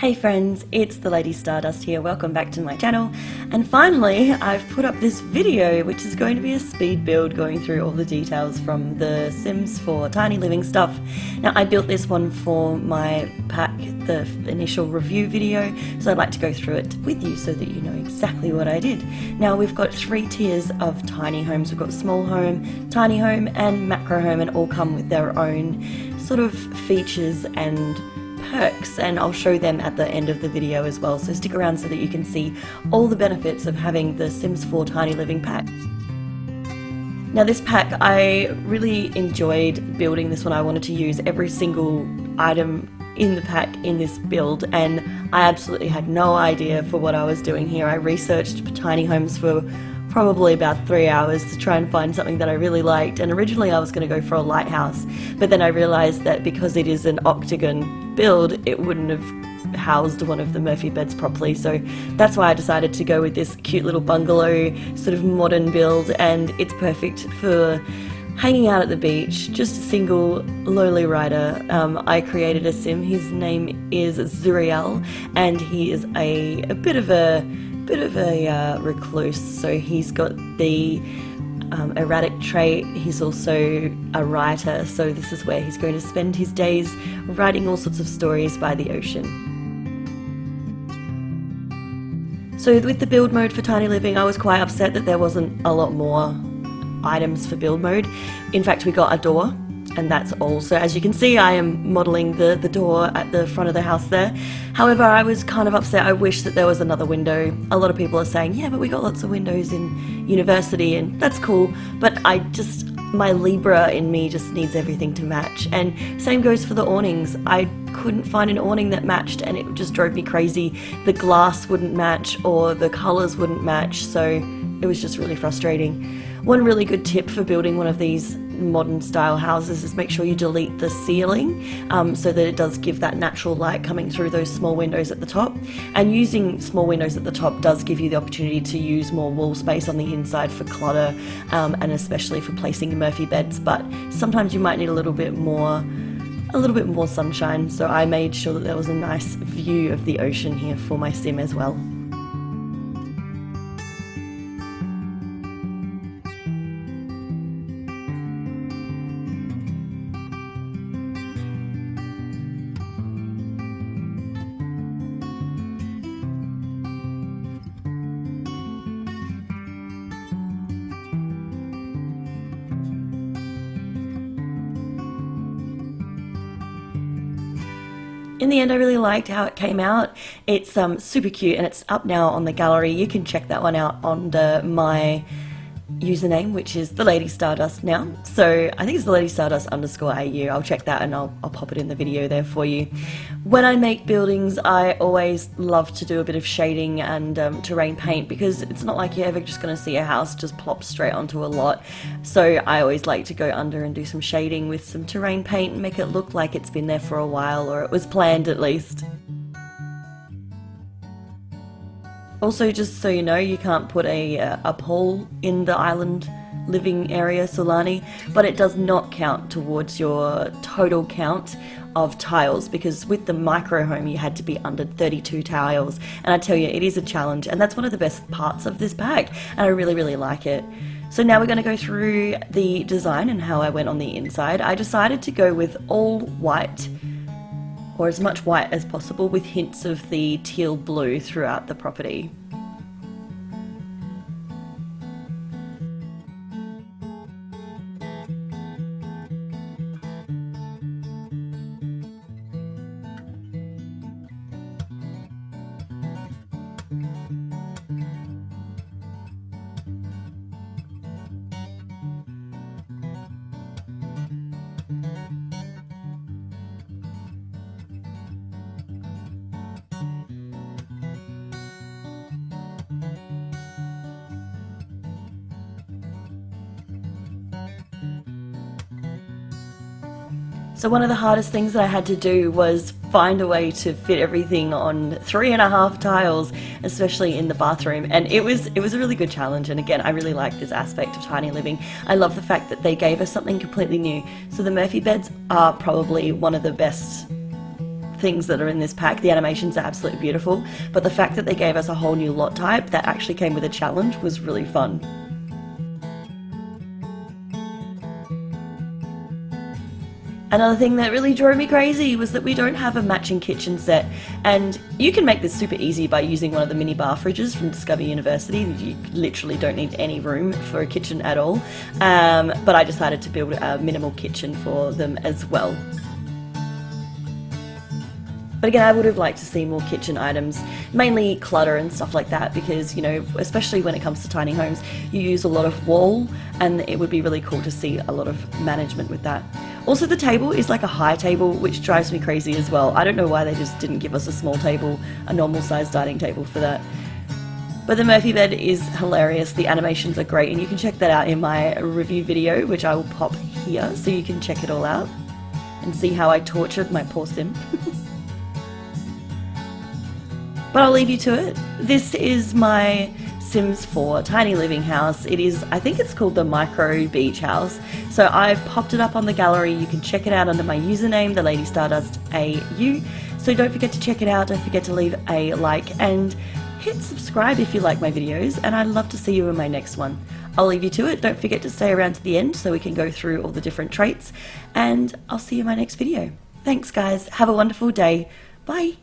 Hey friends, it's the Lady Stardust here. Welcome back to my channel. And finally, I've put up this video which is going to be a speed build going through all the details from the Sims 4 Tiny Living stuff. Now I built this one for my pack, the initial review video, so I'd like to go through it with you so that you know exactly what I did. Now we've got 3 tiers of tiny homes. We've got small home, tiny home and macro home, and all come with their own sort of features and perks, and I'll show them at the end of the video as well, so stick around so that you can see all the benefits of having the Sims 4 Tiny Living pack. Now this pack, I really enjoyed building this one. I wanted to use every single item in the pack in this build, and I absolutely had no idea for what I was doing here. I researched tiny homes for probably about 3 hours to try and find something that I really liked, and originally I was going to go for a lighthouse, but then I realised that because it is an octagon build, it wouldn't have housed one of the Murphy beds properly, so that's why I decided to go with this cute little bungalow sort of modern build, and it's perfect for hanging out at the beach, just a single lowly rider. I created a sim. His name is Zuriel, and he is a bit of a recluse, so he's got the erratic trait. He's also a writer, so this is where he's going to spend his days writing all sorts of stories by the ocean. So with the build mode for Tiny Living, I was quite upset that there wasn't a lot more items for build mode. In fact, we got a door, and that's all. So as you can see, I am modelling the door at the front of the house there. However, I was kind of upset. I wish that there was another window. A lot of people are saying, yeah, but we got lots of windows in university, and that's cool, but my Libra in me just needs everything to match. And same goes for the awnings. I couldn't find an awning that matched, and it just drove me crazy. The glass wouldn't match, or the colours wouldn't match, so it was just really frustrating. One really good tip for building one of these modern style houses is make sure you delete the ceiling so that it does give that natural light coming through those small windows at the top. And using small windows at the top does give you the opportunity to use more wall space on the inside for clutter, and especially for placing Murphy beds, but sometimes you might need a little bit more sunshine, so I made sure that there was a nice view of the ocean here for my sim as well. In the end, I really liked how it came out. It's super cute, and it's up now on the gallery. You can check that one out under my username, which is TheLadyStardust now. So I think it's TheLadyStardust_AU. I'll check that and I'll pop it in the video there for you. When I make buildings, I always love to do a bit of shading and terrain paint, because it's not like you're ever just going to see a house just plop straight onto a lot. So I always like to go under and do some shading with some terrain paint and make it look like it's been there for a while, or it was planned at least. Also, just so you know, you can't put a pole in the island living area, Solani, but it does not count towards your total count of tiles, because with the micro home you had to be under 32 tiles, and I tell you, it is a challenge, and that's one of the best parts of this pack, and I really like it. So now we're going to go through the design and how I went on the inside. I decided to go with all white, or as much white as possible, with hints of the teal blue throughout the property. So one of the hardest things that I had to do was find a way to fit everything on 3.5 tiles, especially in the bathroom, and it was a really good challenge. And again, I really like this aspect of Tiny Living. I love the fact that they gave us something completely new. So the Murphy beds are probably one of the best things that are in this pack. The animations are absolutely beautiful, but the fact that they gave us a whole new lot type that actually came with a challenge was really fun. Another thing that really drove me crazy was that we don't have a matching kitchen set, and you can make this super easy by using one of the mini bar fridges from Discover University. You literally don't need any room for a kitchen at all, but I decided to build a minimal kitchen for them as well. But again, I would have liked to see more kitchen items, mainly clutter and stuff like that, because, you know, especially when it comes to tiny homes, you use a lot of wall, and it would be really cool to see a lot of management with that. Also, the table is like a high table, which drives me crazy as well. I don't know why they just didn't give us a small table, a normal sized dining table for that. But the Murphy bed is hilarious, the animations are great, and you can check that out in my review video, which I will pop here so you can check it all out and see how I tortured my poor sim. But I'll leave you to it. This is my Sims 4 tiny living house. It is, I think it's called the Micro Beach House. So I've popped it up on the gallery. You can check it out under my username, TheLadyStardust AU. So don't forget to check it out. Don't forget to leave a like and hit subscribe if you like my videos. And I'd love to see you in my next one. I'll leave you to it. Don't forget to stay around to the end so we can go through all the different traits. And I'll see you in my next video. Thanks guys. Have a wonderful day. Bye.